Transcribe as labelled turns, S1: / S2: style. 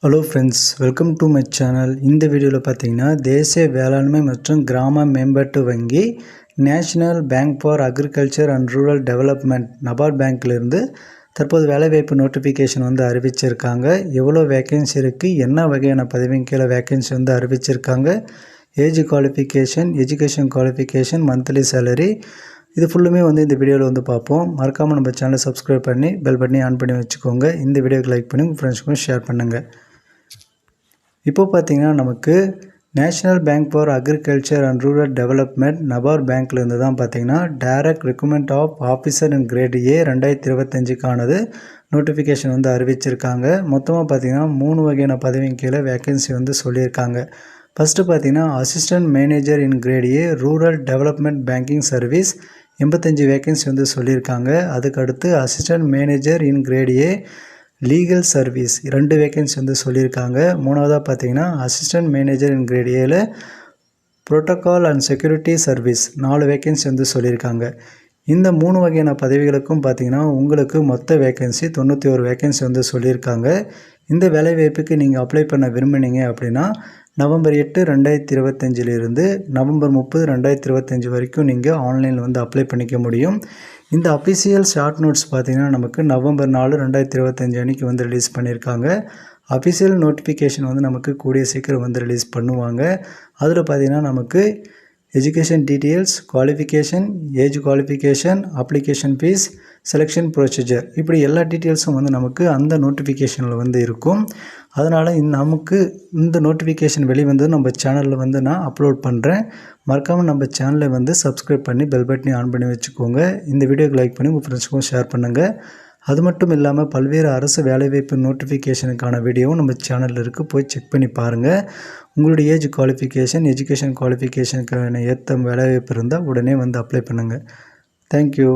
S1: Hello friends, welcome to my channel. இந்த வீடியோவில் பார்த்தீங்கன்னா தேசிய வேளாண்மை மற்றும் கிராம மேம்பாட்டு வங்கி national bank for agriculture and rural development NABARD பேங்க்லேருந்து தற்போது வேலைவாய்ப்பு நோட்டிஃபிகேஷன் வந்து அறிவிச்சிருக்காங்க. எவ்வளோ வேக்கன்சி இருக்குது, என்ன வகையான பதவியின் கீழே வேக்கன்சி வந்து அறிவிச்சிருக்காங்க, age qualification, education qualification, monthly salary, இது ஃபுல்லுமே வந்து இந்த வீடியோவில் வந்து பார்ப்போம். மறக்காமல் நம்ம சேனலை சப்ஸ்கிரைப் பண்ணி பெல் பட்டனை ஆன் பண்ணி வச்சுக்கோங்க. இந்த வீடியோக்கு லைக் பண்ணி உங்கள் ஃப்ரெண்ட்ஸுக்கும் ஷேர் பண்ணுங்கள். இப்போ பார்த்தீங்கன்னா நமக்கு national bank for agriculture and rural development NABARD பேங்க்லேருந்து தான் பார்த்தீங்கன்னா direct recruitment of officer in grade A 2025க்கானது நோட்டிஃபிகேஷன் வந்து அறிவிச்சிருக்காங்க. மொத்தமாக பார்த்தீங்கன்னா 3 வகையான பதவியின் கீழே வேக்கன்சி வந்து சொல்லியிருக்காங்க. ஃபஸ்ட்டு பார்த்தீங்கன்னா அசிஸ்டன்ட் மேனேஜர் இன் கிரேட் ஏ rural development banking service 85 vacancy வந்து சொல்லியிருக்காங்க. அதுக்கடுத்து அசிஸ்டன்ட் மேனேஜர் இன் கிரேட் ஏ லீகல் சர்வீஸ் 2 வேக்கன்சி வந்து சொல்லியிருக்காங்க. மூணாவதாக பார்த்தீங்கன்னா அசிஸ்டன்ட் மேனேஜர் இன் கிரேட் ஏல protocol and security service 4 vacancy வந்து சொல்லியிருக்காங்க. இந்த 3 வகையான பதவிகளுக்கும் பார்த்தீங்கன்னா உங்களுக்கு மொத்த வேக்கன்சி 91 வேக்கன்சி வந்து சொல்லியிருக்காங்க. இந்த வேலைவாய்ப்புக்கு நீங்கள் அப்ளை பண்ண விரும்பினீங்க அப்படின்னா நவம்பர் 8, 2025 நவம்பர் 30, 2025 வரைக்கும் நீங்கள் ஆன்லைனில் வந்து அப்ளை பண்ணிக்க முடியும். இந்த அஃபிஷியல் ஷார்ட் நோட்ஸ் பார்த்தீங்கன்னா நமக்கு நவம்பர் 4, 2025 அன்றைக்கி வந்து ரிலீஸ் பண்ணியிருக்காங்க. அஃபிஷியல் நோட்டிஃபிகேஷன் வந்து நமக்கு கூடிய சீக்கிரம் வந்து ரிலீஸ் பண்ணுவாங்க. அதில் பார்த்தீங்கன்னா நமக்கு education details, qualification, age qualification, application fees, selection procedure, இப்படி எல்லா டீட்டெயில்ஸும் வந்து நமக்கு அந்த நோட்டிஃபிகேஷனில் வந்து இருக்கும். அதனால் நமக்கு இந்த நோட்டிஃபிகேஷன் வெளிவந்து நம்ம சேனலில் வந்து நான் அப்லோட் பண்ணுறேன். மறக்காமல் நம்ம சேனலை வந்து சப்ஸ்கிரைப் பண்ணி பெல் பட்டனை ஆன் பண்ணி வச்சுக்கோங்க. இந்த வீடியோக்கு லைக் பண்ணி உங்கள் ஃப்ரெண்ட்ஸுக்கும் ஷேர் பண்ணுங்கள். அது மட்டும் இல்லாமல் பல்வேறு அரசு வேலைவாய்ப்பு நோட்டிஃபிகேஷனுக்கான வீடியோவும் நம்ம சேனலில் இருக்குது, போய் செக் பண்ணி பாருங்கள். உங்களுடைய ஏஜ் குவாலிஃபிகேஷன், எஜுகேஷன் குவாலிஃபிகேஷனுக்கான ஏற்ற வேலைவாய்ப்பு இருந்தால் உடனே வந்து அப்ளை பண்ணுங்கள். தேங்க்யூ.